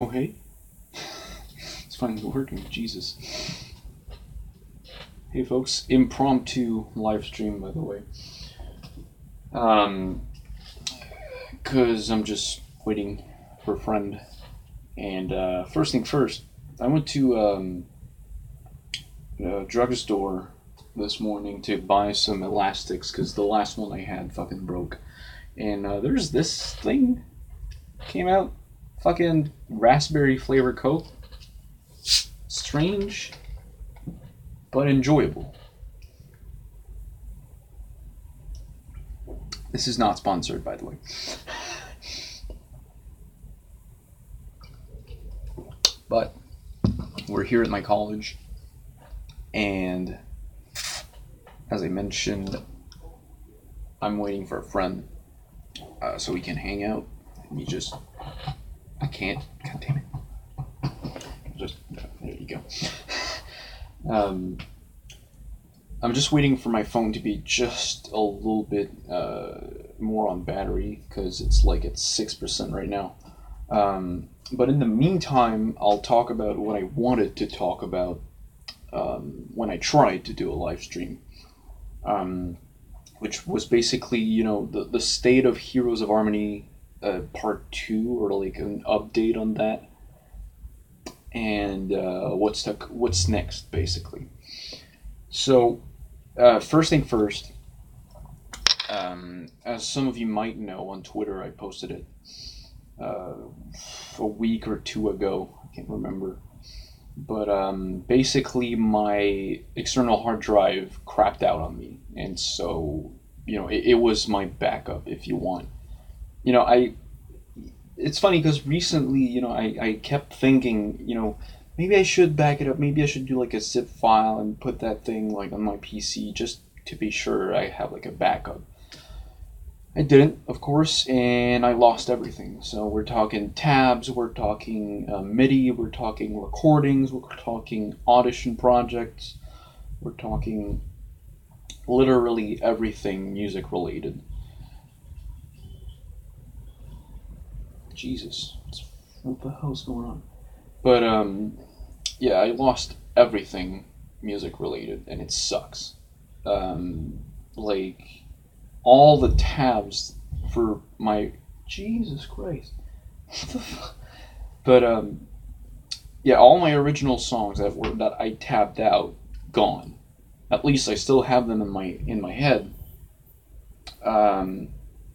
Oh, hey. It's finally working. Jesus. Hey, folks. Impromptu live stream, by the way. Because I'm just waiting for a friend. And first thing first, I went to a drugstore this morning to buy some elastics because the last one I had fucking broke. And there's this thing came out, fucking raspberry flavor Coke. Strange, but enjoyable. This is not sponsored, by the way. But we're here at my college, and as I mentioned, I'm waiting for a friend so we can hang out. I can't. God damn it. There you go. I'm just waiting for my phone to be just a little bit more on battery because it's like at 6% right now. But in the meantime, I'll talk about what I wanted to talk about when I tried to do a live stream, which was basically, the state of Heroes of Harmony part 2, or like an update on that, and what's next, basically. So, first thing first, as some of you might know, on Twitter I posted it a week or two ago. I can't remember. But basically, my external hard drive crapped out on me, and so it was my backup, if you want. It's funny because recently, I kept thinking, maybe I should back it up. Maybe I should do like a zip file and put that thing like on my PC just to be sure I have like a backup. I didn't, of course, and I lost everything. So we're talking tabs, we're talking MIDI, we're talking recordings, we're talking audition projects, we're talking literally everything music related. Jesus, what the hell's going on? But yeah, I lost everything music related, and it sucks. Like all the tabs for my Jesus Christ. But yeah, all my original songs that I tabbed out, gone. At least I still have them in my head.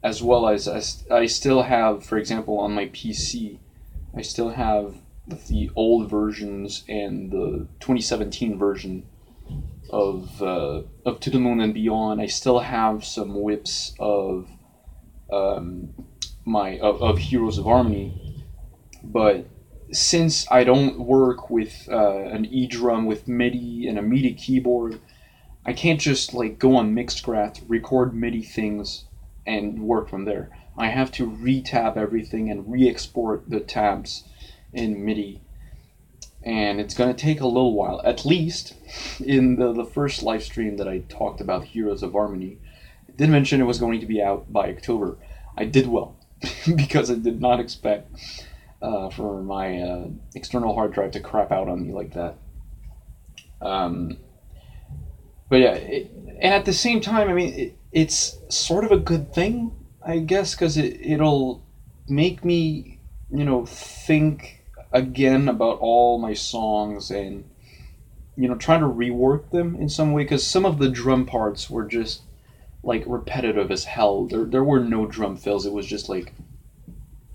As well as I still have, for example, on my PC, I still have the old versions and the 2017 version of To the Moon and Beyond. I still have some whips of of Heroes of Harmony, but since I don't work with an E-drum with MIDI and a MIDI keyboard, I can't just like go on Mixcraft, record MIDI things, and work from there. I have to re-tab everything and re-export the tabs in MIDI, and it's gonna take a little while. At least in the first live stream that I talked about Heroes of Harmony, I did mention it was going to be out by October. I did well because I did not expect for my external hard drive to crap out on me like that. But yeah, and at the same time, I mean, it's sort of a good thing, I guess, because it'll make me, think again about all my songs and, try to rework them in some way, because some of the drum parts were just, like, repetitive as hell. There were no drum fills. It was just, like,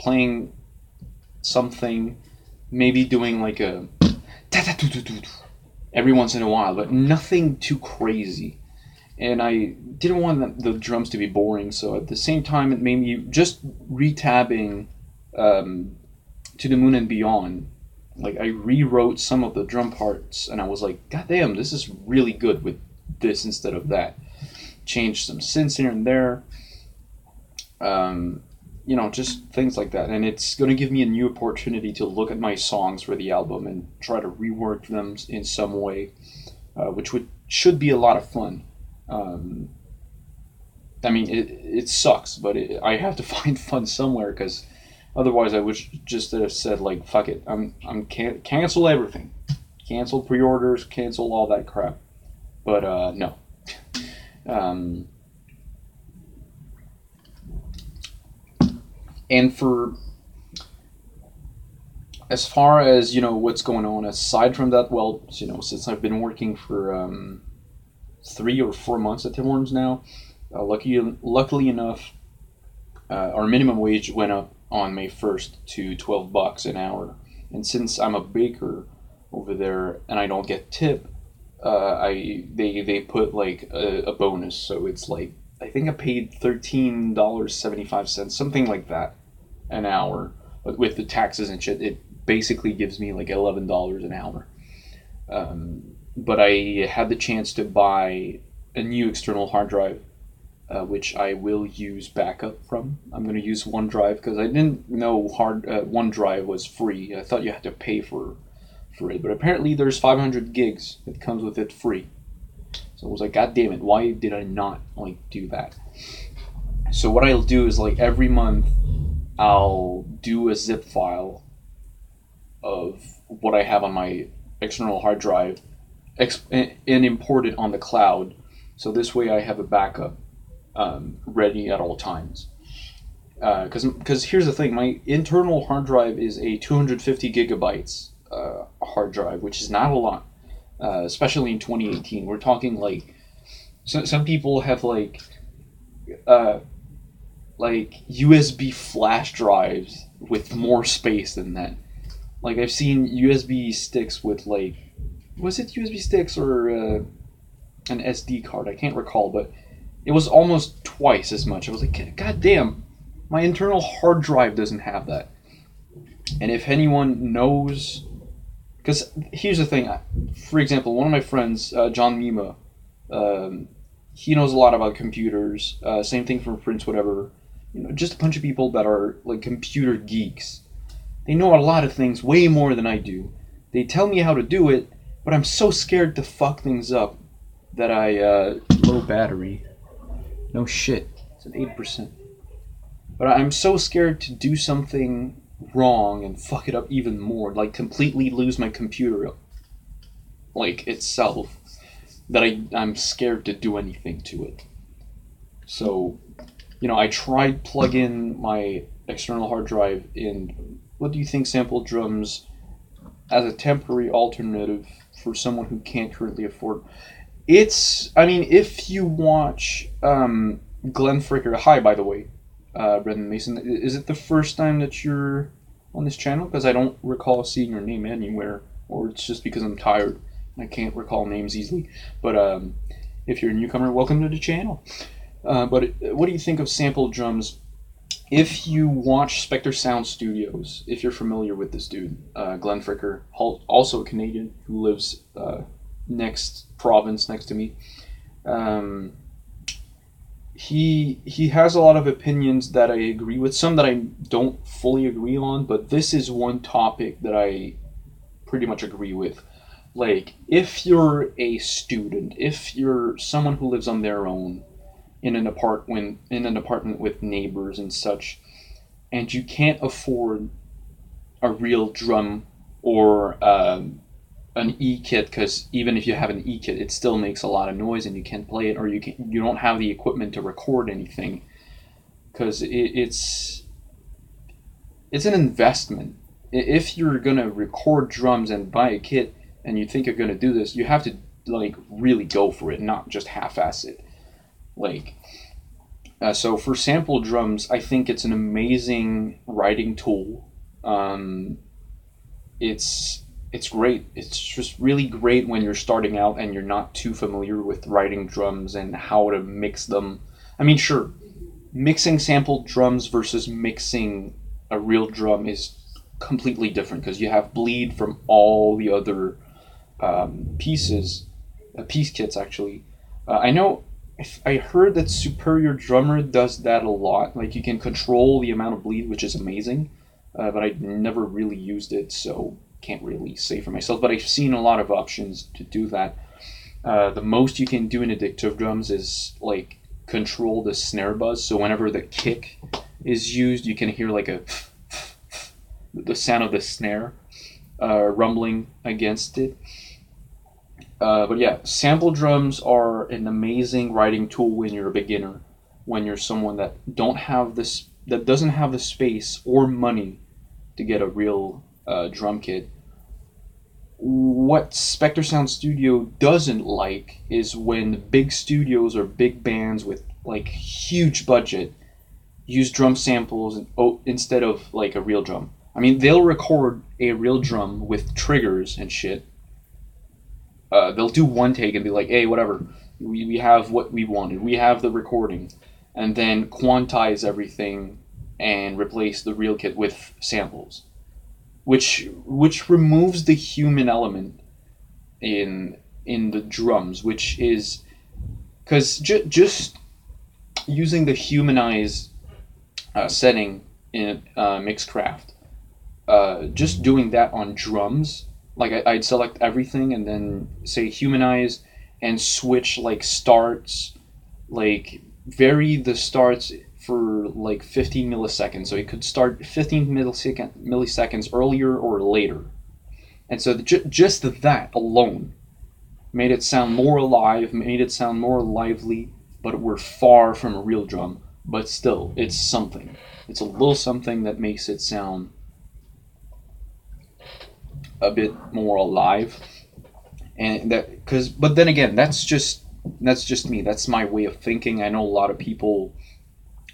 playing something, maybe doing, like, a every once in a while, but nothing too crazy. And I didn't want the drums to be boring, so at the same time, it made me just retabbing To the Moon and Beyond. Like, I rewrote some of the drum parts, and I was like, God damn, this is really good with this instead of that. Changed some synths here and there. Just things like that. And it's going to give me a new opportunity to look at my songs for the album and try to rework them in some way, which should be a lot of fun. I mean, it sucks, but I have to find fun somewhere because Otherwise, I would just have said like, fuck it, cancel everything, cancel pre-orders, cancel all that crap. But no. And for as far as what's going on aside from that, well, since I've been working for 3 or 4 months at Tim Hortons now, luckily enough, our minimum wage went up on May 1st to $12 an hour, and since I'm a baker over there and I don't get tip, they put like a bonus, so it's like I think I paid $13.75, something like that, an hour. But with the taxes and shit, it basically gives me like $11 an hour. But I had the chance to buy a new external hard drive, which I will use backup from. I'm going to use OneDrive because I didn't know OneDrive was free. I thought you had to pay for it, but apparently there's 500 gigs that comes with it free. So I was like, God damn it, why did I not do that? So what I'll do is every month I'll do a zip file of what I have on my external hard drive and import it on the cloud. So this way I have a backup ready at all times. Because here's the thing, my internal hard drive is a 250 gigabytes hard drive, which is not a lot, especially in 2018. We're talking some people have USB flash drives with more space than that. I've seen USB sticks with was it USB sticks or an SD card? I can't recall, but it was almost twice as much. I was like, God damn, my internal hard drive doesn't have that. And if anyone knows, because here's the thing, for example, one of my friends, John Mima, he knows a lot about computers. Same thing for Prince, whatever. Just a bunch of people that are computer geeks. They know a lot of things, way more than I do. They tell me how to do it, but I'm so scared to fuck things up that I low battery. No shit, it's an 8%. But I'm so scared to do something wrong and fuck it up even more, completely lose my computer, itself, that I'm scared to do anything to it. So, I tried plug in my external hard drive in, what do you think, Sample Drums as a temporary alternative for someone who can't currently afford. If you watch Glenn Fricker, hi by the way, Brendan Mason, is it the first time that you're on this channel? Because I don't recall seeing your name anywhere, or it's just because I'm tired and I can't recall names easily. But if you're a newcomer, welcome to the channel. But what do you think of Sample Drums? If you watch Spectre Sound Studios, if you're familiar with this dude, Glenn Fricker, also a Canadian who lives next province next to me, he has a lot of opinions that I agree with, some that I don't fully agree on, but this is one topic that I pretty much agree with. If you're a student, if you're someone who lives on their own, in an apartment with neighbors and such, and you can't afford a real drum or an E-kit, because even if you have an E-kit, it still makes a lot of noise and you can't play it, or you don't have the equipment to record anything, because it's an investment. If you're gonna record drums and buy a kit and you think you're gonna do this, you have to really go for it, not just half-ass it. So for Sample Drums, I think it's an amazing writing tool. It's great. It's just really great when you're starting out and you're not too familiar with writing drums and how to mix them. Sure, mixing sample drums versus mixing a real drum is completely different, because you have bleed from all the other piece kits, actually. I heard that Superior Drummer does that a lot. You can control the amount of bleed, which is amazing. But I never really used it, so can't really say for myself. But I've seen a lot of options to do that. The most you can do in addictive drums is control the snare buzz. So whenever the kick is used, you can hear a the sound of the snare rumbling against it. But yeah, sample drums are an amazing writing tool when you're a beginner, when you're someone that doesn't have the space or money to get a real drum kit. What Spectre Sound Studio doesn't like is when big studios or big bands with like huge budget use drum samples instead of like a real drum. I mean, they'll record a real drum with triggers and shit. They'll do one take and be like, hey, whatever, we have what we wanted, we have the recording, and then quantize everything and replace the real kit with samples, which removes the human element in the drums, which is because just using the humanized setting in Mixcraft, just doing that on drums, like I'd select everything and then say humanize and switch like starts, like vary the starts for like 15 milliseconds, so it could start 15 milliseconds earlier or later, and so just that alone made it sound more alive, made it sound more lively. But we're far from a real drum, but still, it's something. It's a little something that makes it sound a bit more alive, and but then again, that's just me. That's my way of thinking. I know a lot of people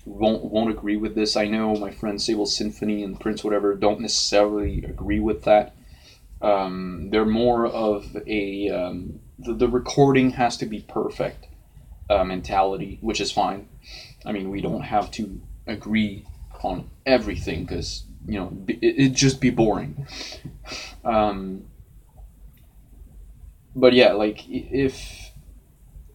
won't agree with this. I know my friends Sable Symphony and Prince whatever don't necessarily agree with that. They're more of a the recording has to be perfect mentality, which is fine. I mean, we don't have to agree on everything because it'd just be boring. But yeah, like if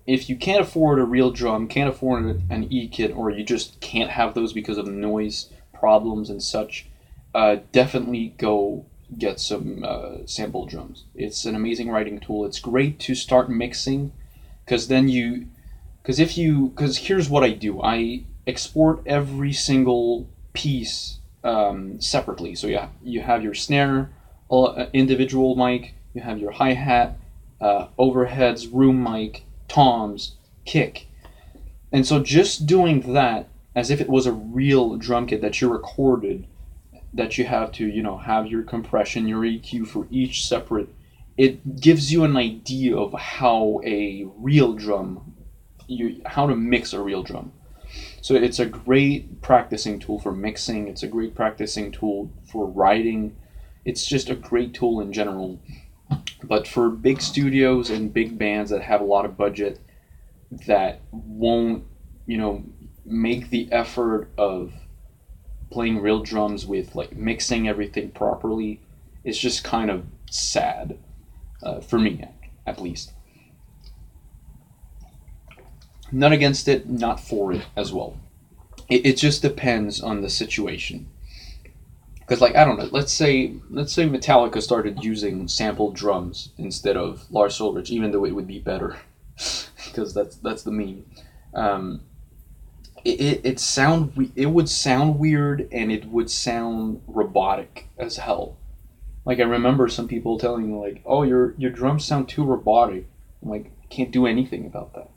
you can't afford a real drum, can't afford an E-kit, or you just can't have those because of noise problems and such, definitely go get some sample drums. It's an amazing writing tool. It's great to start mixing, because here's what I do. I export every single piece separately. So yeah, you have your snare, individual mic, you have your hi-hat, overheads, room mic, toms, kick. And so just doing that as if it was a real drum kit that you recorded, that you have to, have your compression, your EQ for each separate, it gives you an idea of how a real drum, how to mix a real drum. So it's a great practicing tool for mixing. It's a great practicing tool for writing. It's just a great tool in general. But for big studios and big bands that have a lot of budget, that won't, make the effort of playing real drums with like mixing everything properly, it's just kind of sad, for me at least. Not against it, not for it as well. It just depends on the situation. Because, like, I don't know, let's say Metallica started using sampled drums instead of Lars Ulrich, even though it would be better, because that's the meme. It would sound weird, and it would sound robotic as hell. Like, I remember some people telling me, like, oh, your drums sound too robotic. I'm like, I can't do anything about that,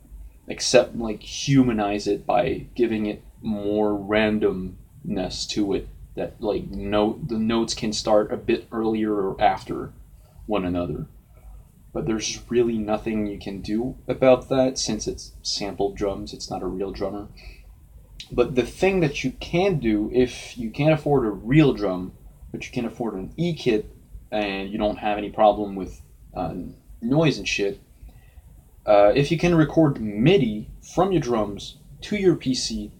except like humanize it by giving it more randomness to it, that like the notes can start a bit earlier or after one another. But there's really nothing you can do about that, since it's sampled drums. It's not a real drummer. But the thing that you can do, if you can't afford a real drum, but you can afford an E-kit, and you don't have any problem with noise and shit, if you can record MIDI from your drums to your PC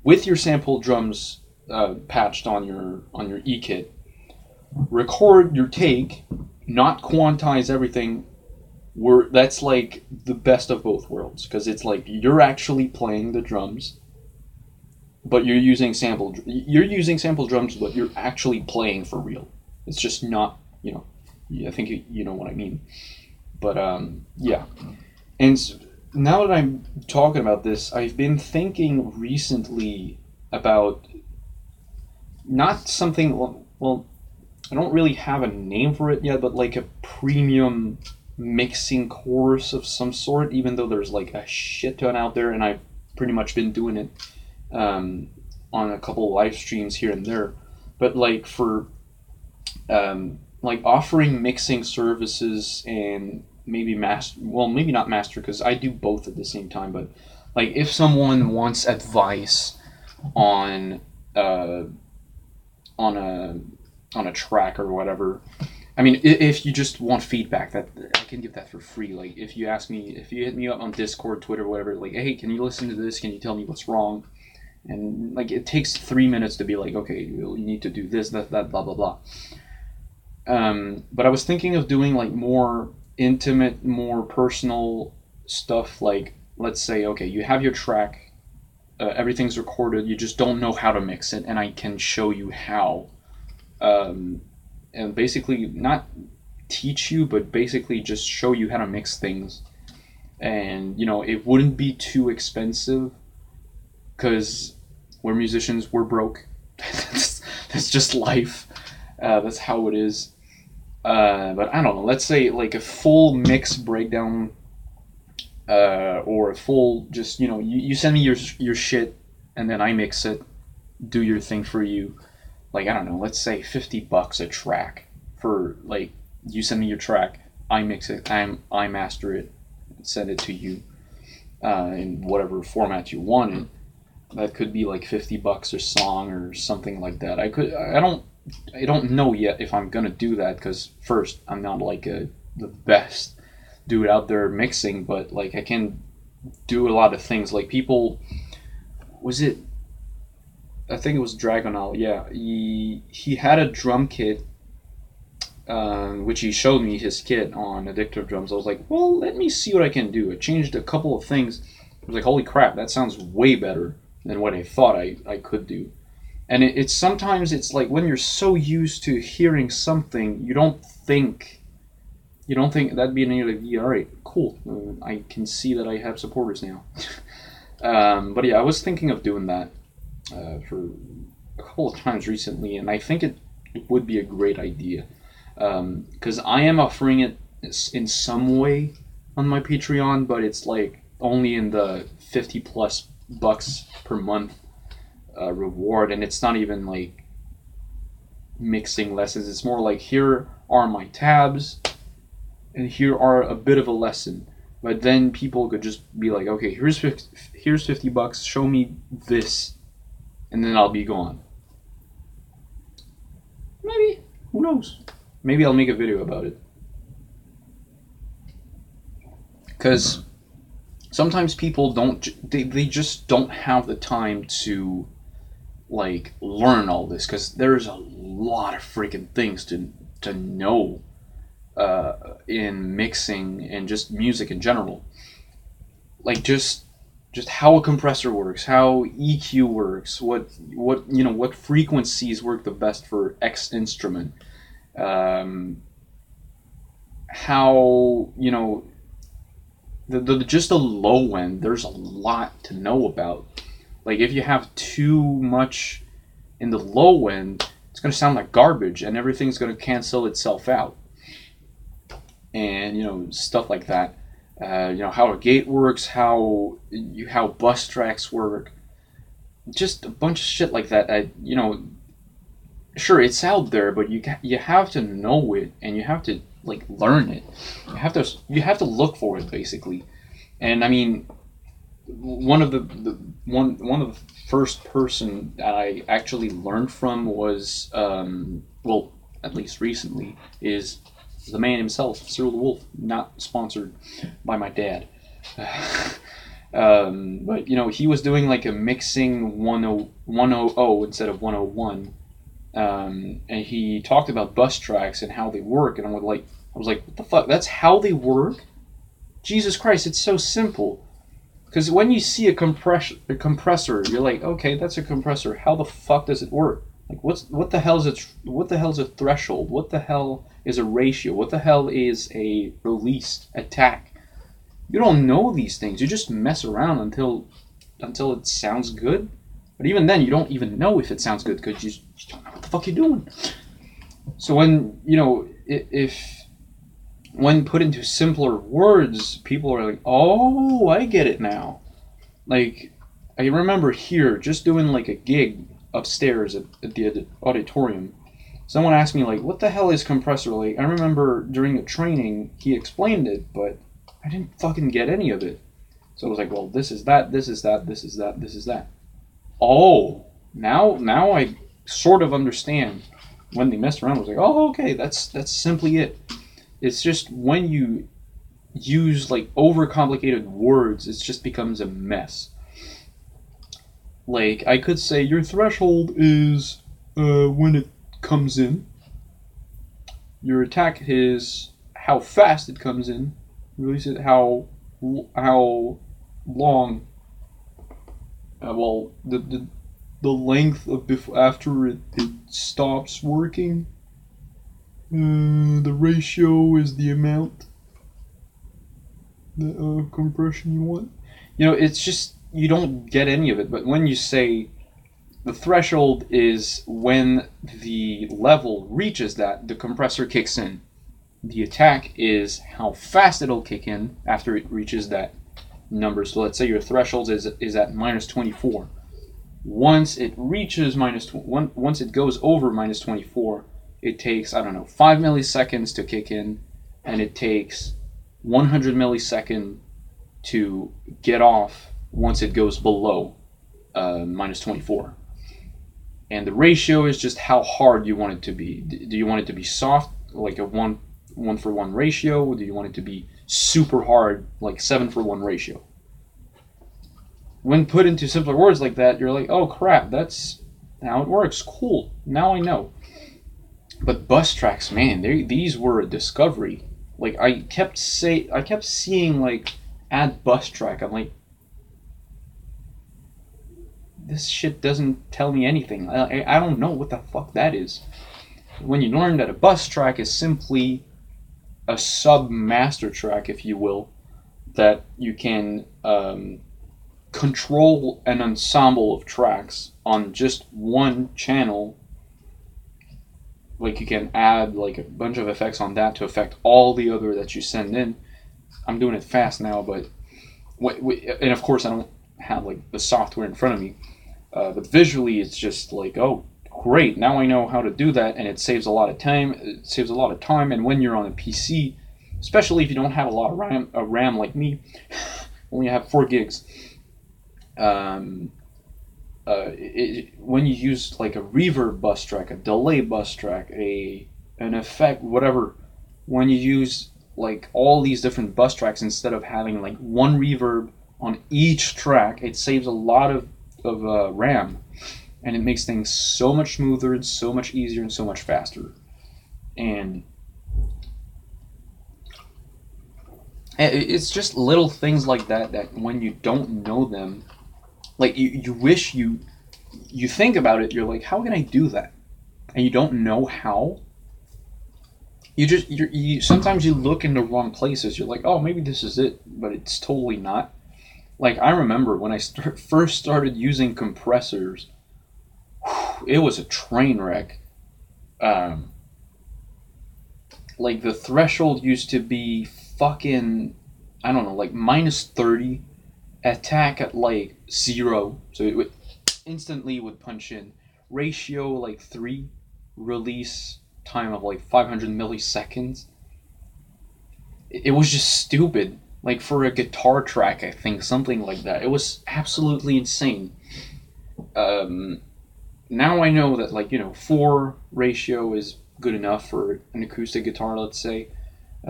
with your sampled drums patched on your E-kit, record your take, not quantize everything, that's like the best of both worlds, because it's like you're actually playing the drums, but you're using sample drums, but you're actually playing for real. It's just not, I think you know what I mean. But yeah. And now that I'm talking about this, I've been thinking recently about not something well, I don't really have a name for it yet, but like a premium mixing course of some sort, even though there's like a shit ton out there, and I've pretty much been doing it on a couple of live streams here and there. But like for like offering mixing services and maybe maybe not master, because I do both at the same time, but like if someone wants advice on on a track or whatever. I mean, if you just want feedback, that I can give that for free. Like, if you hit me up on Discord, Twitter, whatever, like, hey, can you listen to this? Can you tell me what's wrong? And like, it takes 3 minutes to be like, okay, you need to do this, that, blah, blah, blah. But I was thinking of doing like more intimate, more personal stuff. Like, let's say, okay, you have your track, everything's recorded, you just don't know how to mix it, and I can show you how. And basically not teach you, but basically just show you how to mix things. And, you know, it wouldn't be too expensive, because we're musicians, we're broke. That's just life. That's how it is. But I don't know, let's say like a full mix breakdown, or a full, just, you know, you send me your shit, and then I mix it, do your thing for you. Like, I don't know, let's say $50 a track for, like, you send me your track, I mix it, I master it, and send it to you in whatever format you want it. That could be like $50 a song or something like that. I don't know yet if I'm gonna do that, because first, I'm not like the best dude out there mixing, but like I can do a lot of things. Like people, I think it was Dragonal. Yeah, he had a drum kit, which he showed me his kit on Addictive Drums. I was like, well, let me see what I can do. I changed a couple of things. I was like, holy crap, that sounds way better than what I thought I could do. And it's sometimes it's like when you're so used to hearing something, you don't think that'd be an idea. Like, yeah, all right, cool. I can see that I have supporters now. But yeah, I was thinking of doing that for a couple of times recently, and I think it would be a great idea, because I am offering it in some way on my Patreon, but it's like only in the $50+ per month reward, and it's not even like mixing lessons. It's more like, here are my tabs, and here are a bit of a lesson. But then people could just be like, okay, here's $50, show me this, and then I'll be gone. Maybe, who knows? Maybe I'll make a video about it. Because sometimes people they just don't have the time to like learn all this, because there's a lot of freaking things to know in mixing and just music in general. Like just how a compressor works, how EQ works, what frequencies work the best for X instrument, how just the low end. There's a lot to know about. Like, if you have too much in the low end, it's going to sound like garbage, and everything's going to cancel itself out. And, stuff like that. How a gate works, how bus tracks work. Just a bunch of shit like that. Sure, it's out there, but you have to know it, and you have to, like, learn it. You have to look for it, basically. And I mean, one of the first person that I actually learned from was, at least recently, is the man himself, Cyril the Wolf. Not sponsored by my dad. But he was doing like a mixing 100 instead of 101. And he talked about bus tracks and how they work, and I was like, what the fuck? That's how they work? Jesus Christ, it's so simple. Because when you see a compressor, you're like, okay, that's a compressor. How the fuck does it work? Like, what the hell is a threshold? What the hell is a ratio? What the hell is a release attack? You don't know these things. You just mess around until it sounds good. But even then, you don't even know if it sounds good, because you don't know what the fuck you're doing. So when, you know, if when put into simpler words, people are like, oh, I get it now. Like, I remember here just doing like a gig upstairs at the auditorium. Someone asked me like, "What the hell is compressor?" Like, I remember during the training he explained it, but I didn't fucking get any of it. So I was like, "Well, this is that, this is that, this is that, this is that." Oh, now I sort of understand. When they messed around, I was like, "Oh, okay, that's simply it." It's just when you use like overcomplicated words, it just becomes a mess. Like I could say your threshold is when it comes in. Your attack is how fast it comes in. Release it how long. Well, the length of after it stops working. The ratio is the amount of compression you want. You know, it's just you don't get any of it. But when you say the threshold is when the level reaches that, the compressor kicks in. The attack is how fast it'll kick in after it reaches that number. So let's say your threshold is at minus 24. Once it reaches once it goes over minus 24, it takes, I don't know, 5 milliseconds to kick in, and it takes 100 milliseconds to get off once it goes below minus 24. And the ratio is just how hard you want it to be. Do you want it to be soft, like a 1-for-1 ratio? Or do you want it to be super hard, like 7-for-1 ratio? When put into simpler words like that, you're like, oh crap, that's how it works. Cool, now I know. But bus tracks, man, these were a discovery. Like I kept seeing like add bus track. I'm like, this shit doesn't tell me anything. I don't know what the fuck that is. When you learn that a bus track is simply a sub-master track, if you will, that you can control an ensemble of tracks on just one channel. Like you can add like a bunch of effects on that to affect all the other that you send in. I'm doing it fast now, but and of course I don't have like the software in front of me. But visually, it's just like, oh, great! Now I know how to do that, and it saves a lot of time. It saves a lot of time, and when you're on a PC, especially if you don't have a lot of RAM like me, only have 4 gigs. When you use like a reverb bus track, a delay bus track, an effect, whatever, when you use like all these different bus tracks instead of having like one reverb on each track, it saves a lot of RAM, and it makes things so much smoother and so much easier and so much faster. And it's just little things like that that when you don't know them, like you wish you think about it, you're like, how can I do that? And you don't know how. You sometimes you look in the wrong places. You're like, oh, maybe this is it, but it's totally not. Like, I remember when I first started using compressors, it was a train wreck. Like, the threshold used to be fucking, I don't know, like minus 30, attack at like 0, so it would instantly would punch in. Ratio like 3, release time of like 500 milliseconds. It was just stupid. Like for a guitar track, I think, something like that. It was absolutely insane. Now I know that, like, 4 ratio is good enough for an acoustic guitar, let's say.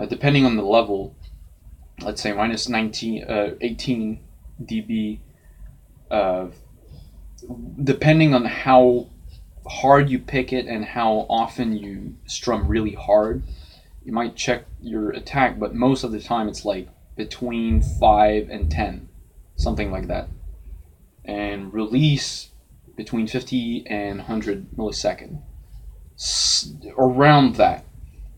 Depending on the level, let's say minus 18 dB. Depending on how hard you pick it and how often you strum really hard, you might check your attack, but most of the time it's like between 5 and 10, something like that. And release between 50 and 100 millisecond, around that.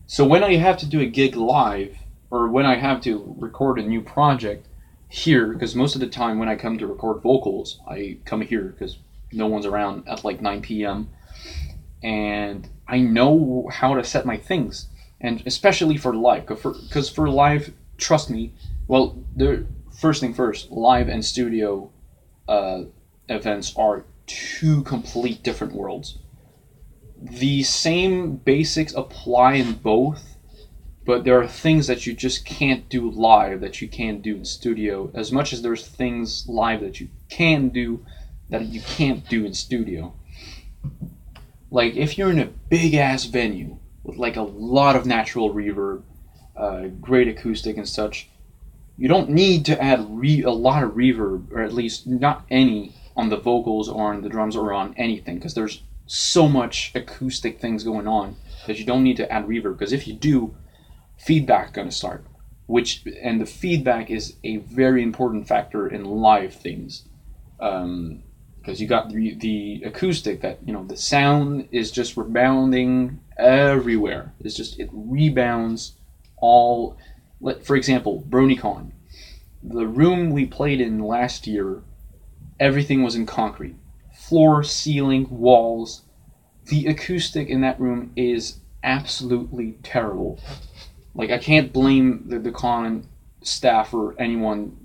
So when I have to do a gig live, or when I have to record a new project here, because most of the time when I come to record vocals, I come here because no one's around at like 9 p.m. And I know how to set my things, and especially for live, because for live, trust me. Well, the first thing first, live and studio events are two complete different worlds. The same basics apply in both, but there are things that you just can't do live that you can do in studio, as much as there's things live that you can do that you can't do in studio. Like, if you're in a big ass venue with like a lot of natural reverb, great acoustic and such, you don't need to add a lot of reverb, or at least not any, on the vocals or on the drums or on anything, because there's so much acoustic things going on that you don't need to add reverb, because if you do, feedback going to start, and the feedback is a very important factor in live things, because you got the acoustic that, you know, the sound is just rebounding everywhere. It rebounds all. For example, BronyCon, the room we played in last year, everything was in concrete, floor, ceiling, walls. The acoustic in that room is absolutely terrible. Like, I can't blame the con staff or anyone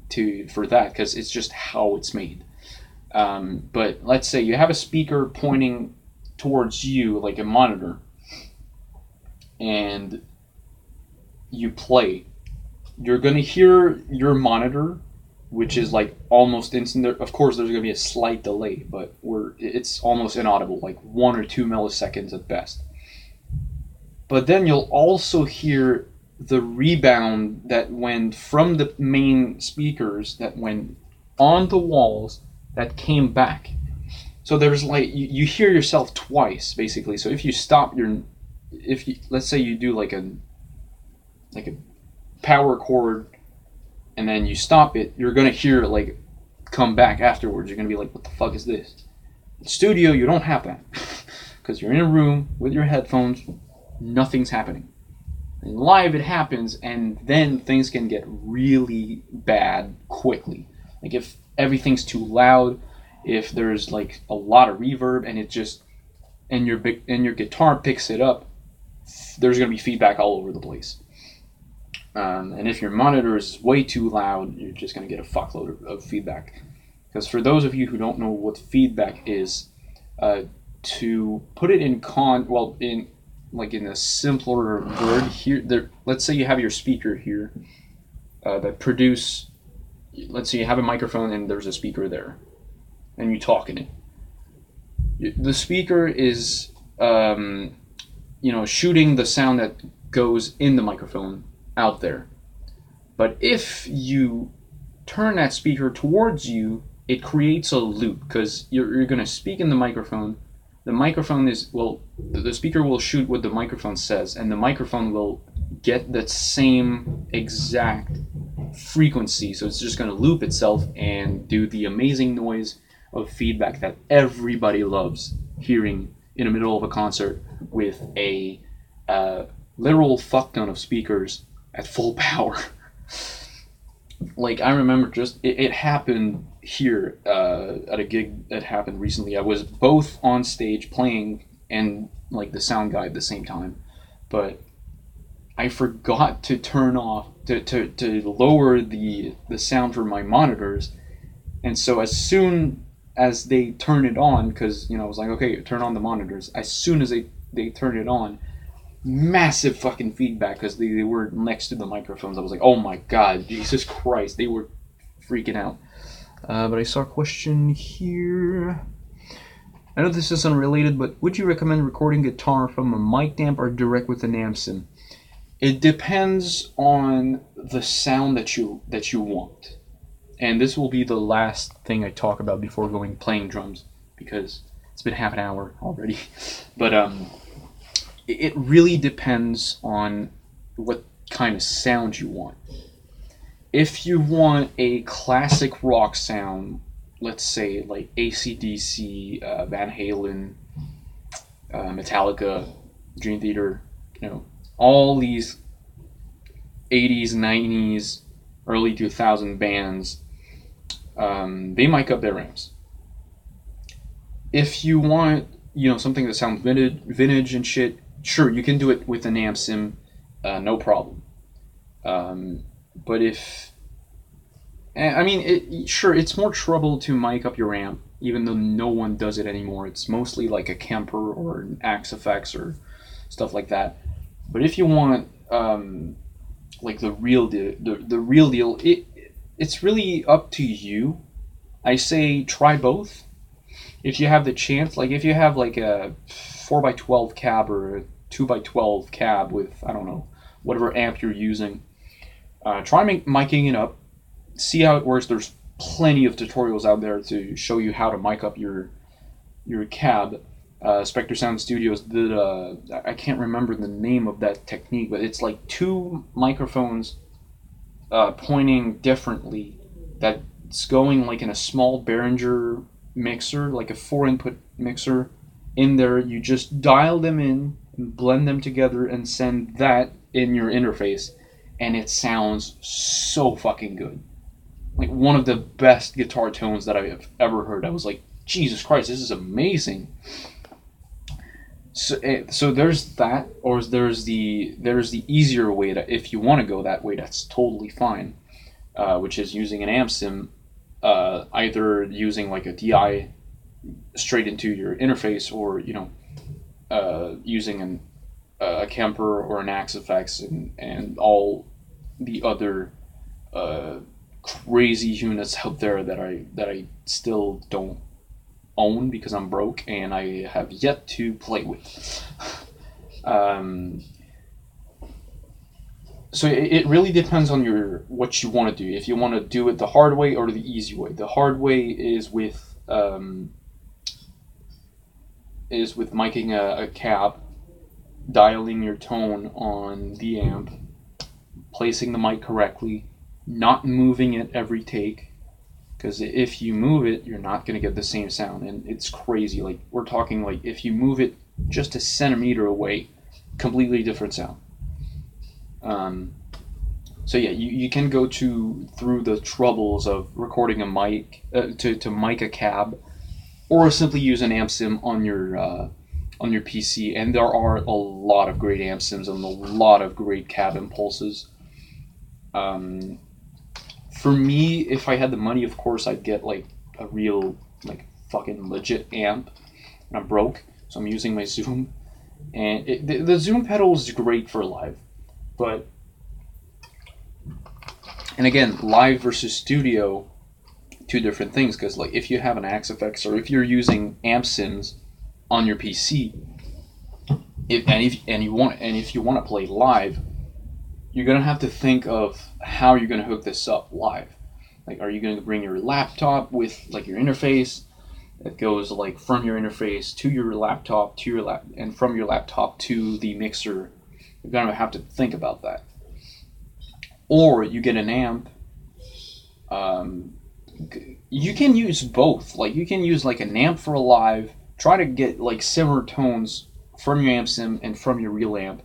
for that, because it's just how it's made. But let's say you have a speaker pointing towards you, like a monitor, and you play. You're going to hear your monitor, which is like almost instant. Of course, there's going to be a slight delay, but it's almost inaudible, like 1 or 2 milliseconds at best. But then you'll also hear the rebound that went from the main speakers, that went on the walls, that came back. So there's like, you hear yourself twice, basically. So if you stop let's say you do like a power chord, and then you stop it, you're gonna hear it like come back afterwards. You're gonna be like, what the fuck is this? In studio, you don't have that, because you're in a room with your headphones, nothing's happening. In live, it happens, and then things can get really bad quickly. Like, if everything's too loud, if there's like a lot of reverb, and your guitar picks it up, there's gonna be feedback all over the place. And if your monitor is way too loud, you're just going to get a fuckload of feedback. Because for those of you who don't know what feedback is, to put it in in a simpler word, let's say you have your speaker here that produce. Let's say you have a microphone and there's a speaker there, and you talk in it. The speaker is, shooting the sound that goes in the microphone out there. But if you turn that speaker towards you, it creates a loop, because you're going to speak in the microphone. The microphone the speaker will shoot what the microphone says, and the microphone will get that same exact frequency, so it's just going to loop itself and do the amazing noise of feedback that everybody loves hearing in the middle of a concert with a literal fuck ton of speakers at full power. Like, I remember it happened here at a gig that happened recently. I was both on stage playing and like the sound guy at the same time, but I forgot to turn off to lower the sound for my monitors, and so as soon as they turn it on, because I was like, okay, turn on the monitors. As soon as they turn it on, massive fucking feedback, because they were next to the microphones. I was like, oh my god, Jesus Christ, they were freaking out. But I saw a question here. I know this is unrelated, but would you recommend recording guitar from a mic amp or direct with an amp sim? It depends on the sound that you want. And this will be the last thing I talk about before playing drums, because it's been half an hour already. But it really depends on what kind of sound you want. If you want a classic rock sound, let's say like AC/DC, Van Halen, Metallica, Dream Theater, all these 80s, 90s, early 2000 bands, they mic up their amps. If you want you know, something that sounds vintage and shit, sure, you can do it with an amp sim, no problem. But if, I mean, sure, it's more trouble to mic up your amp, even though no one does it anymore. It's mostly like a Kemper or an Axe effects or stuff like that. But if you want, like the real deal, the real deal, it's really up to you. I say try both. If you have the chance, like if you have like a 4x12 cab or a 2x12 cab with, I don't know, whatever amp you're using, try miking it up, see how it works. There's plenty of tutorials out there to show you how to mic up your cab. Spectre Sound Studios did, I can't remember the name of that technique, but it's like two microphones pointing differently that's going like in a small Behringer mixer, like a 4-input mixer. In there, you just dial them in, blend them together, and send that in your interface, and it sounds so fucking good. Like one of the best guitar tones that I have ever heard. I was like, Jesus Christ, this is amazing. So there's that, or there's the easier way to, if you want to go that way, that's totally fine. Which is using an amp sim, either using like a DI straight into your interface, or you know, using a Kemper or an Axe effects and all the other crazy units out there that I still don't own because I'm broke and I have yet to play with. So it really depends on what you want to do. If you want to do it the hard way or the easy way. The hard way is with miking a cab, dialing your tone on the amp, placing the mic correctly, not moving it every take. Because if you move it, you're not going to get the same sound. And it's crazy. Like, we're talking like if you move it just a centimeter away, completely different sound. So yeah, you can go through the troubles of recording a mic, to mic a cab, or simply use an amp sim on your PC. And there are a lot of great amp sims and a lot of great cab impulses. For me, if I had the money, of course, I'd get like a real, like fucking legit amp. And I'm broke, so I'm using my Zoom. And the Zoom pedal is great for live. But, and again, live versus studio, two different things. Because like if you have an Axe effects, or if you're using amp sims on your PC, if you want to play live, you're going to have to think of how you're going to hook this up live. Like, are you going to bring your laptop with like your interface that goes like from your interface to your laptop and from your laptop to the mixer? You're going to have to think about that. Or you get an amp. You can use both. Like, you can use like an amp for a live. Try to get like similar tones from your amp sim and from your real amp.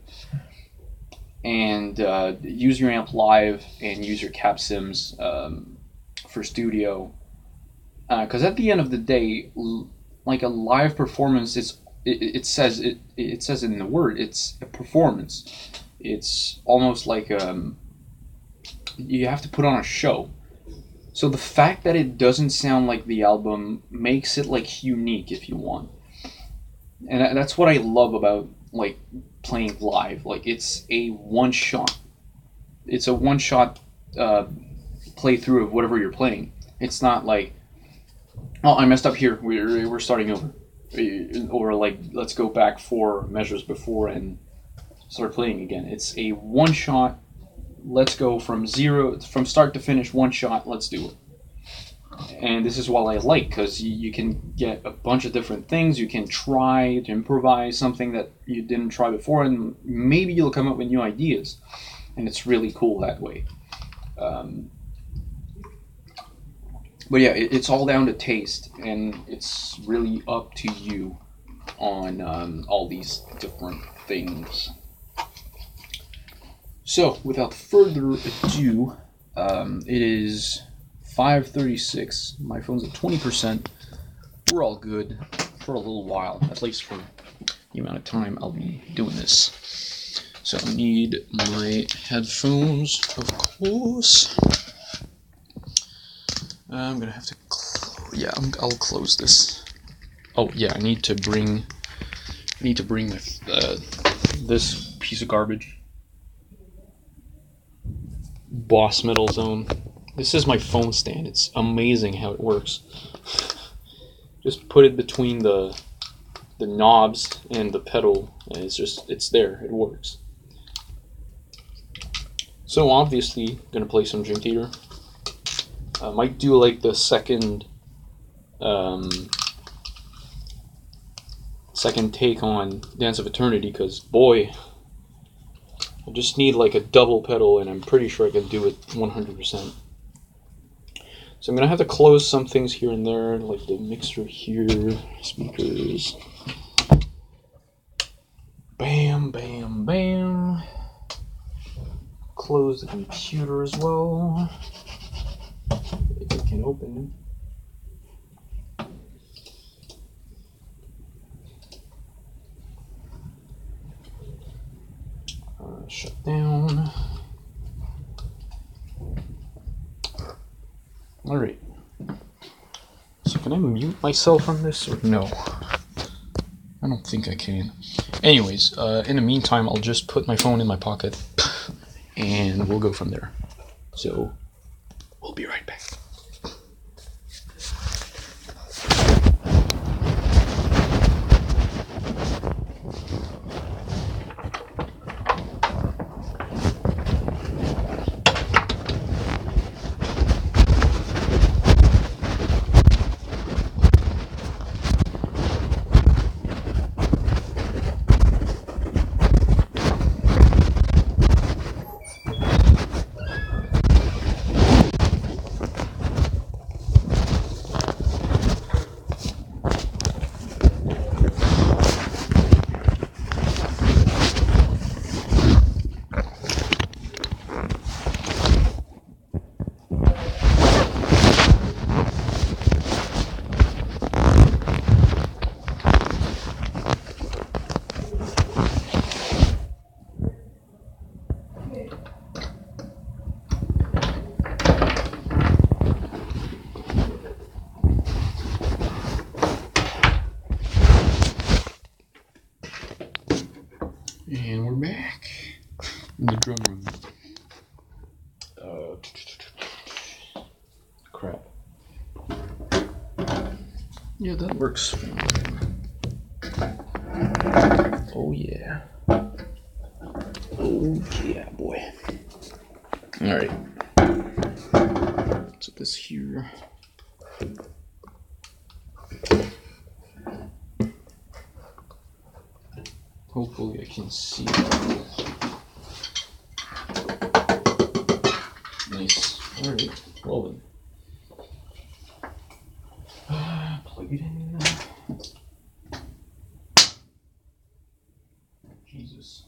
And use your amp live and use your cab sims for studio, because at the end of the day, like a live performance, it says in the word, it's a performance. It's almost like you have to put on a show. So the fact that it doesn't sound like the album makes it like unique, if you want. And that's what I love about like playing live. Like, it's a one-shot. It's a one-shot playthrough of whatever you're playing. It's not like, oh, I messed up here, we're starting over. Or like, let's go back 4 measures before and start playing again. It's a one-shot, let's go from start to finish, one shot, let's do it. And this is what I like, because you can get a bunch of different things. You can try to improvise something that you didn't try before, and maybe you'll come up with new ideas. And it's really cool that way. But yeah, it's all down to taste, and it's really up to you on all these different things. So, without further ado, it is 5:36. My phone's at 20%. We're all good. for a little while, at least for the amount of time I'll be doing this. So I need my headphones, of course. I'm gonna have to, I'll close this. Oh yeah, I need to bring this piece of garbage. Boss Metal Zone. This is my phone stand. It's amazing how it works. Just put it between the knobs and the pedal, and it's there. It works. So obviously, gonna play some Dream Theater. I might do like the second take on Dance of Eternity, because boy, I just need like a double pedal, and I'm pretty sure I can do it 100%. So I'm gonna have to close some things here and there, like the mixer here, speakers. Bam, bam, bam. Close the computer as well. If it can open. Shut down. Alright. So can I mute myself on this or no? I don't think I can. Anyways, in the meantime, I'll just put my phone in my pocket and we'll go from there. So, we'll be right back. And we're back in the drum room. Crap. Yeah, that works. Oh yeah. Oh yeah, boy. Alright. So this here. Hopefully I can see it. Nice. Alright, well then. Plug it in. Jesus.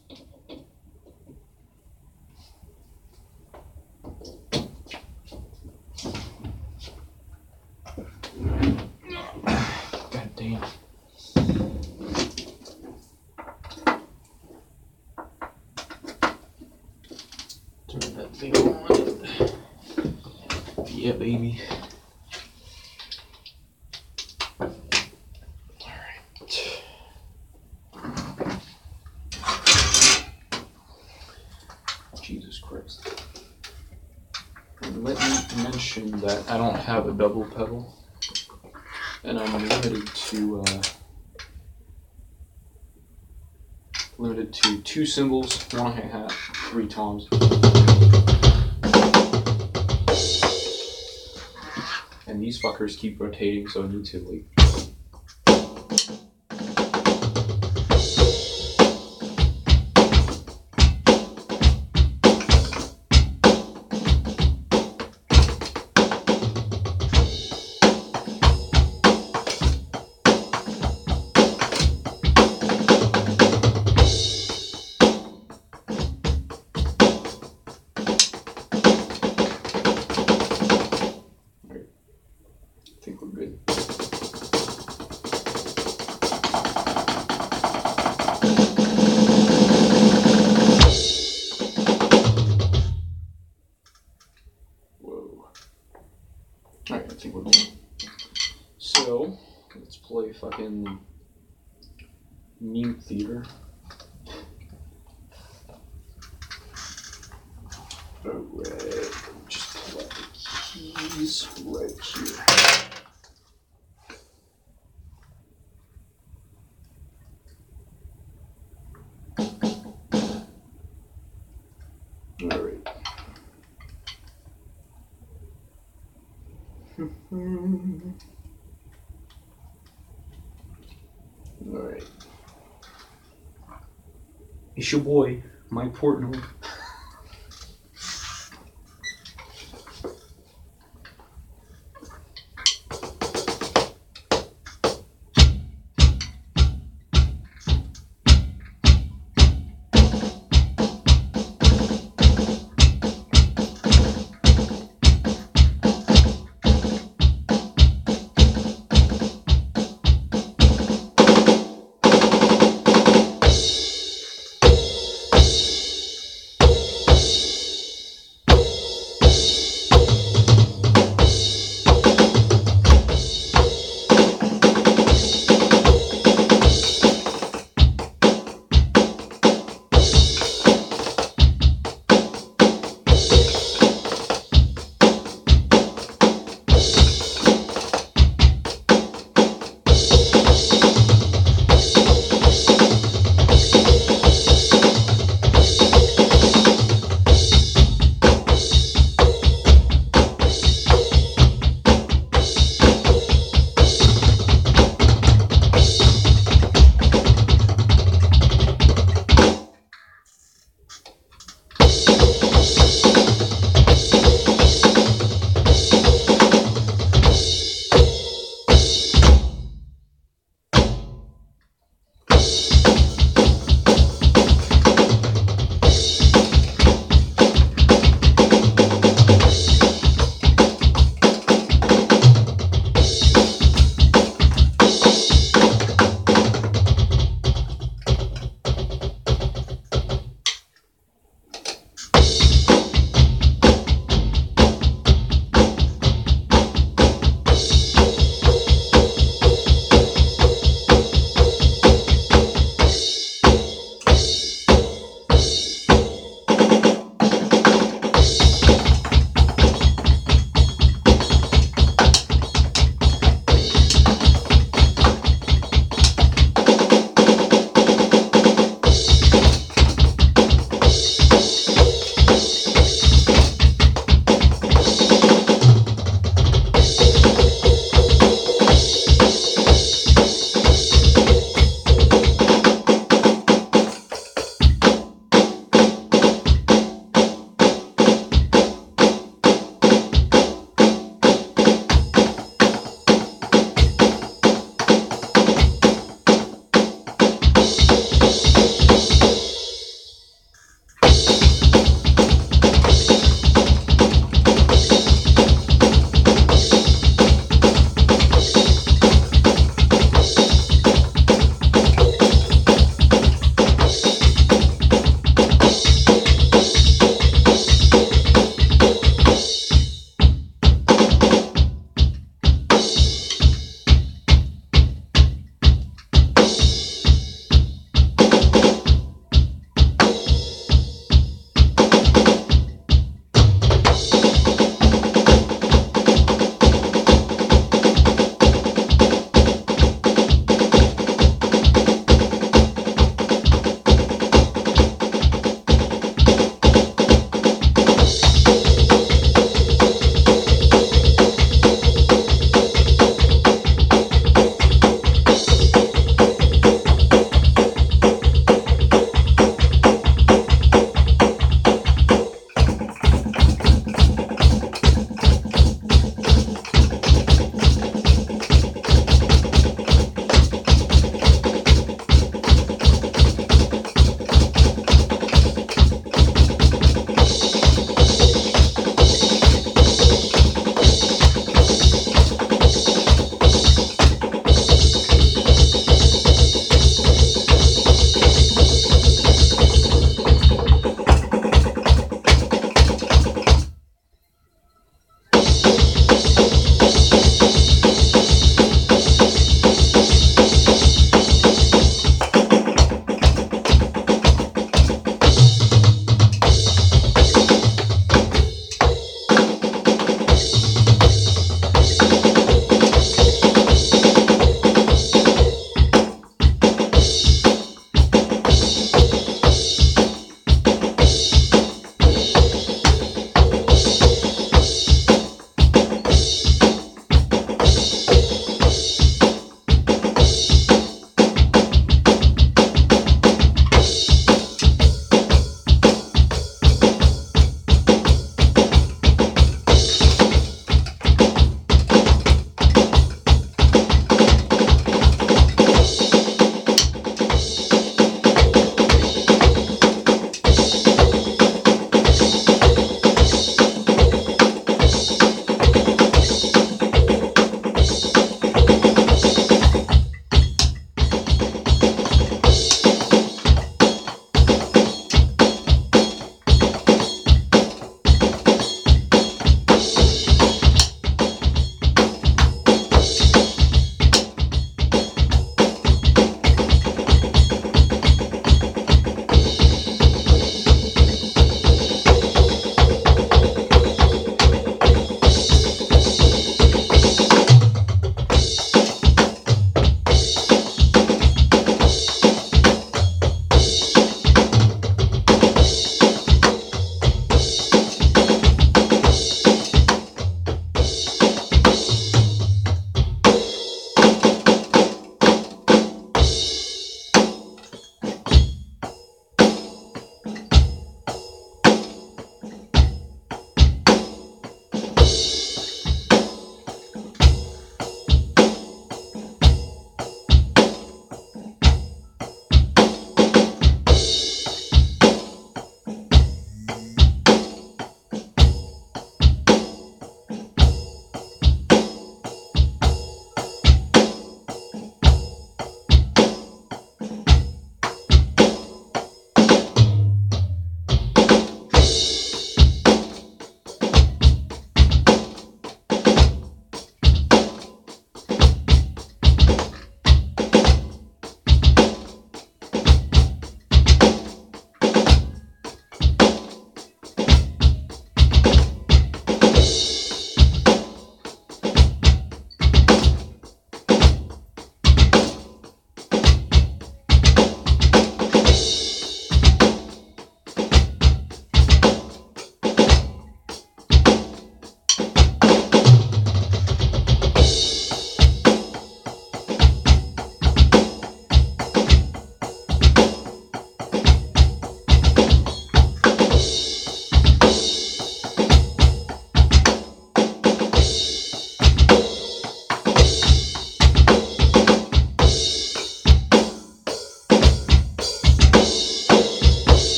God damn. Turn that thing on. Yeah, baby. Alright. Jesus Christ. And let me mention that I don't have a double pedal. And I'm limited to 2 cymbals, 1 hi-hat, 3 toms. And these fuckers keep rotating, so I need to like I think we're good. play fucking meme theater. Alright, just pull out the keys right here. Alright. Alright. It's your boy, Mike Portnoy.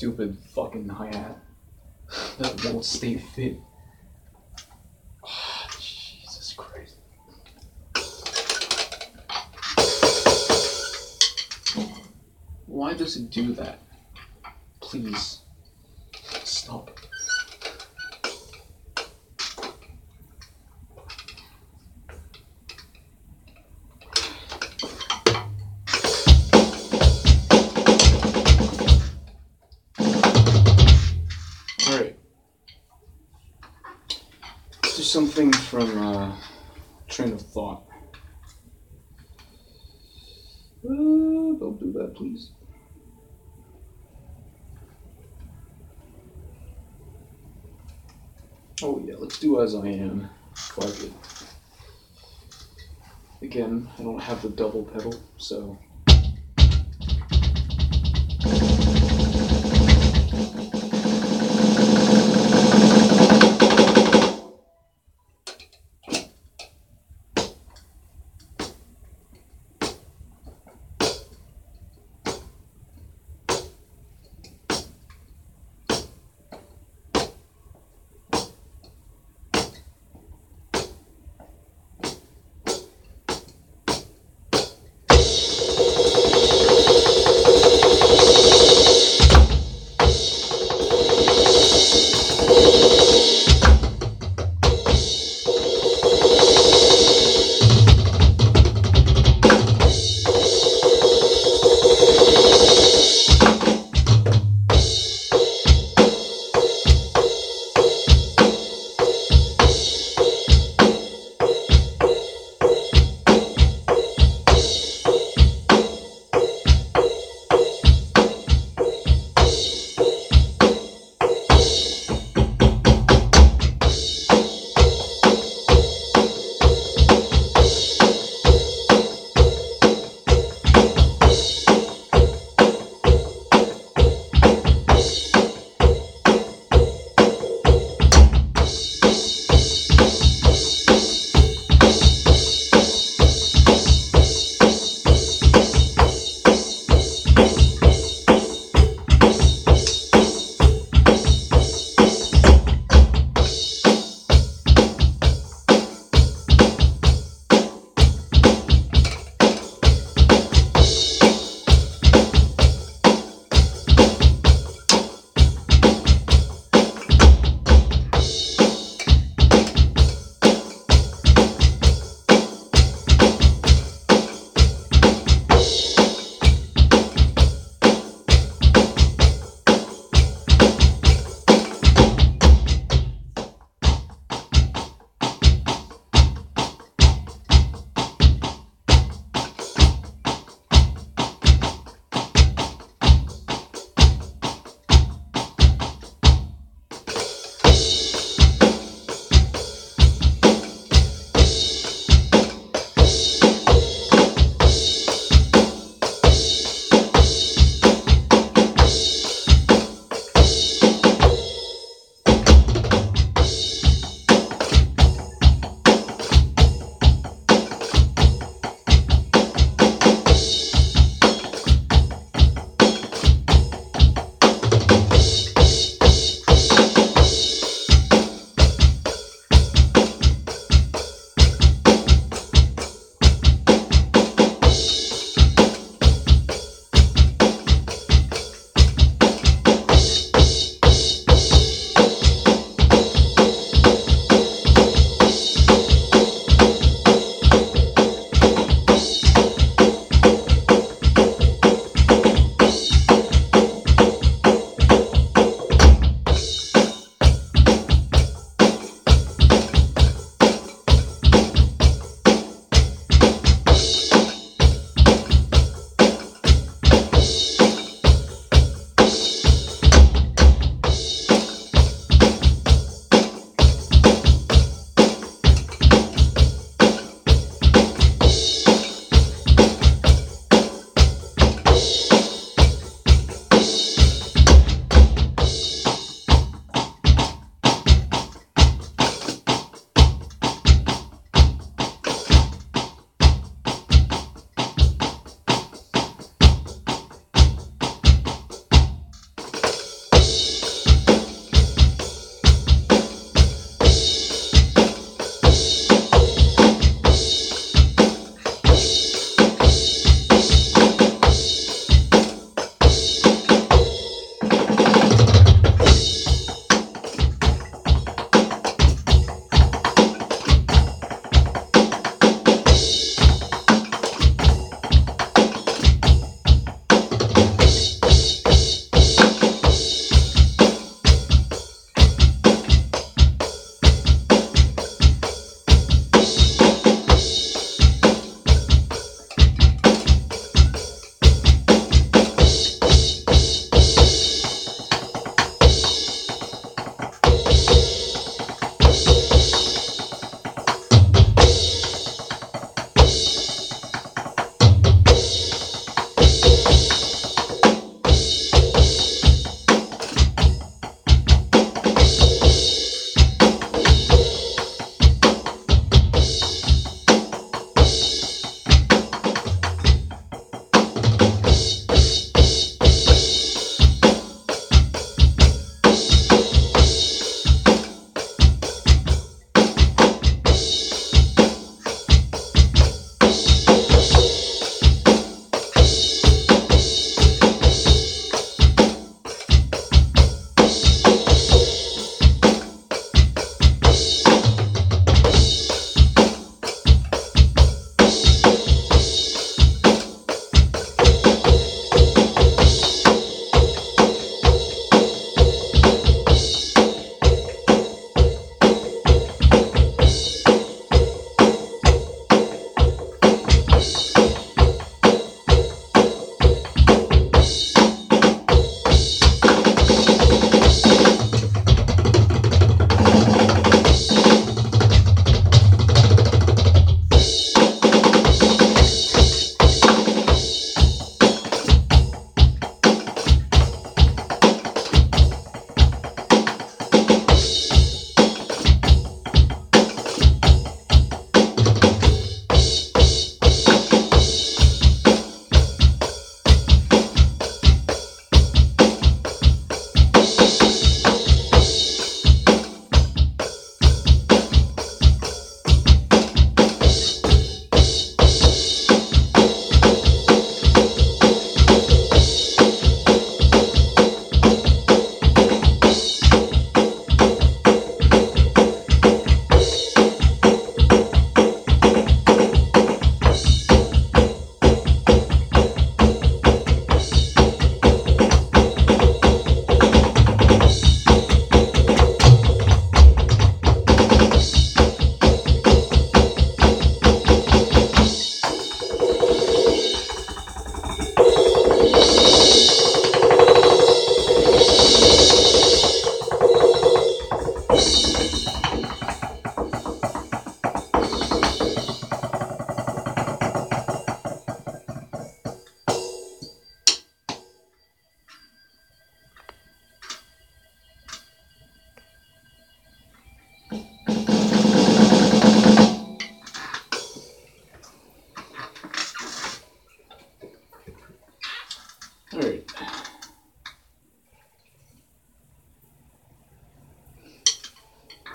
stupid fucking hi-hat that won't stay fit. Oh, Jesus Christ. Why does it do that? Please, stop. Alright. Let's do something from Train of Thought. Don't do that, please. Oh yeah, let's do As I Am. Fuck it. Again, I don't have the double pedal, so...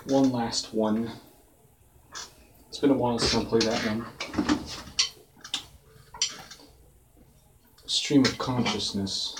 one last one. It's been a while since I played that one. Stream of Consciousness.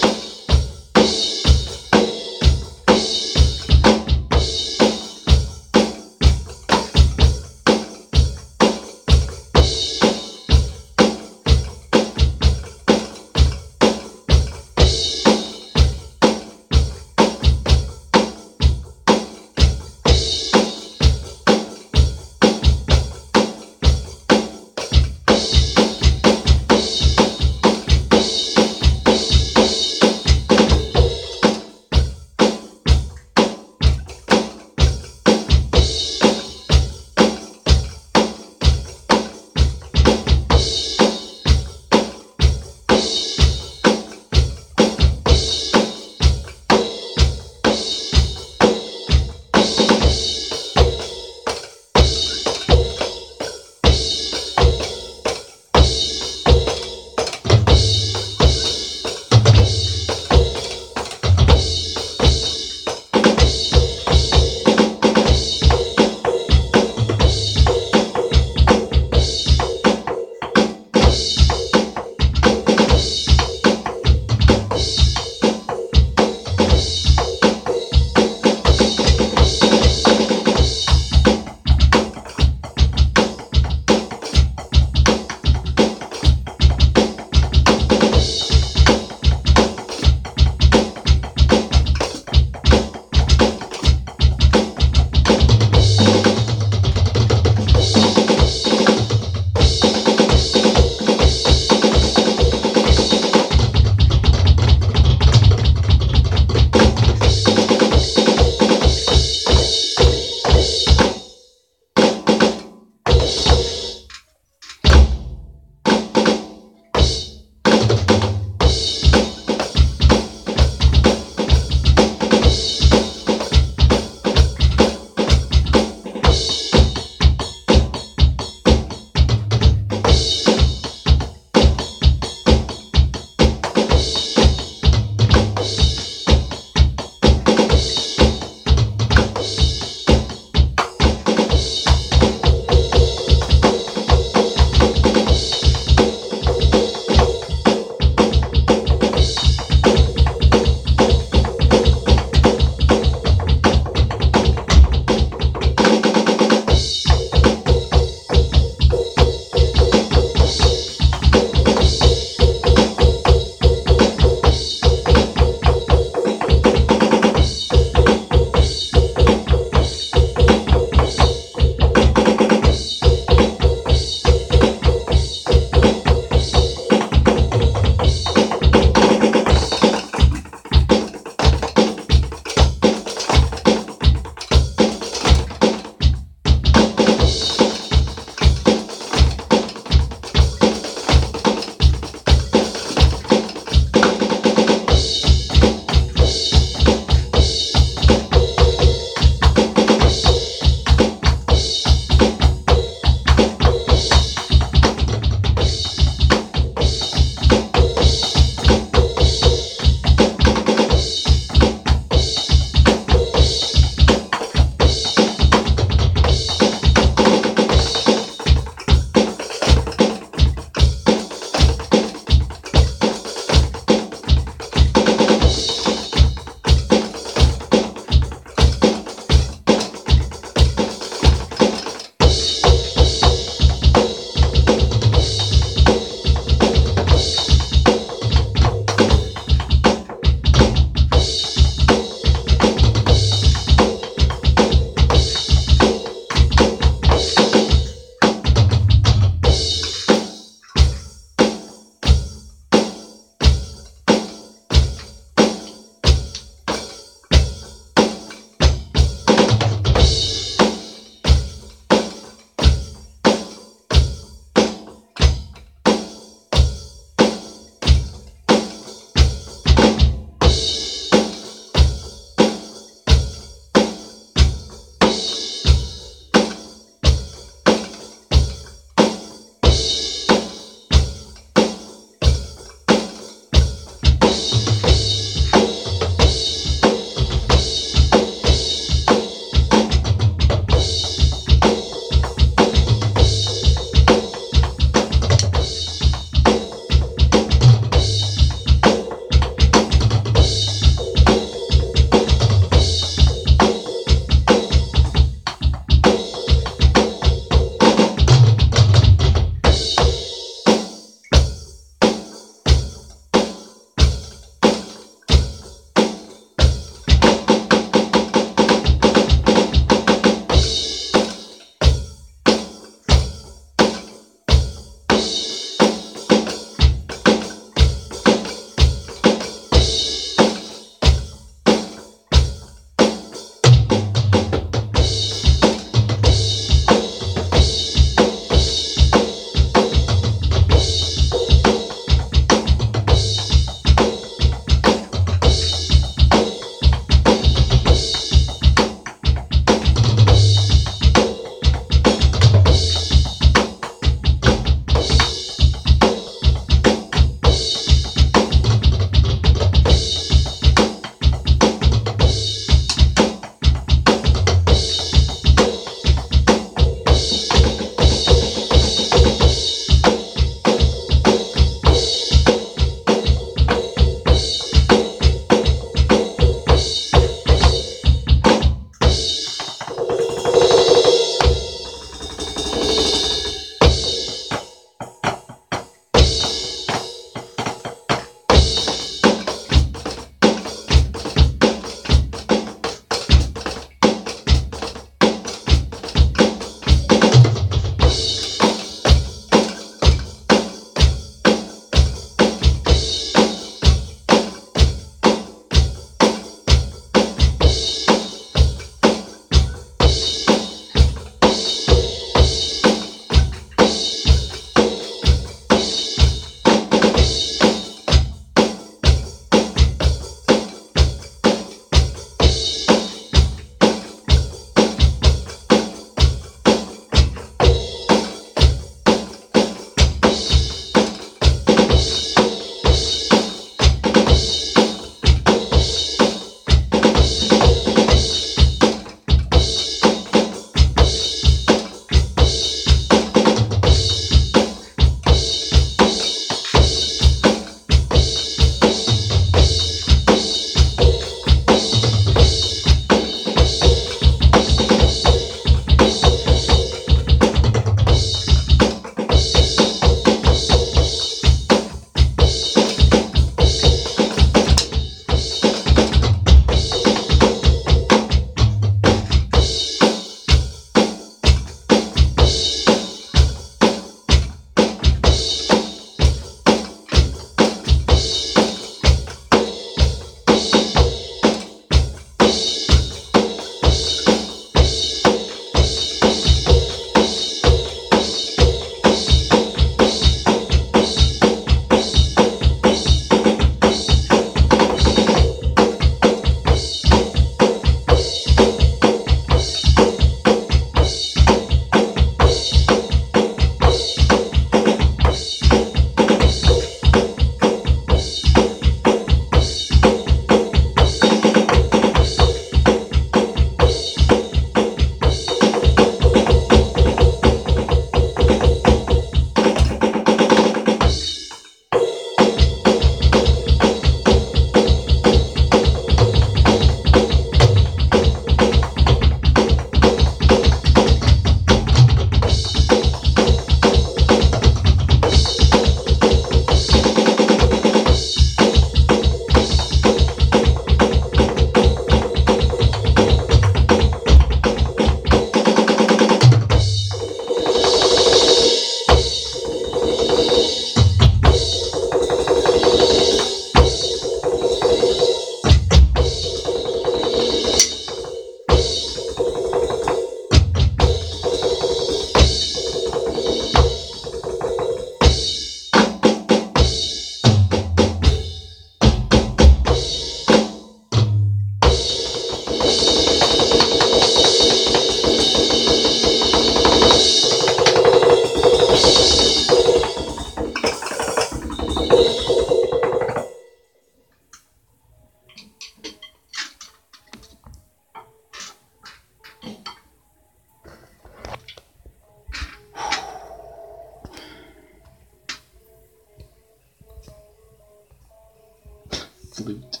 Flute.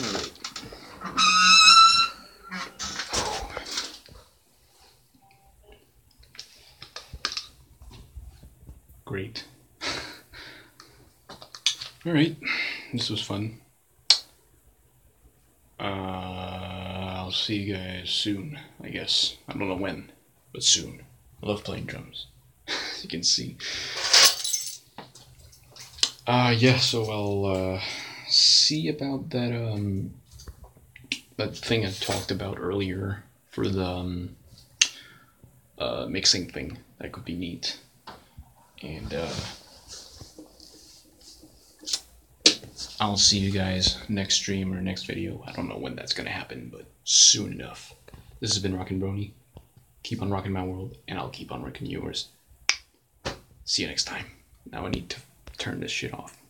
Alright. Great. Alright, this was fun. I'll see you guys soon, I guess. I don't know when, but soon. I love playing drums, as you can see. Yeah, so I'll see about that that thing I talked about earlier for the mixing thing. That could be neat. And I'll see you guys next stream or next video. I don't know when that's gonna happen, but soon enough. This has been Rockin'Brony. Keep on rocking my world, and I'll keep on rocking yours. See you next time. Now I need to turn this shit off.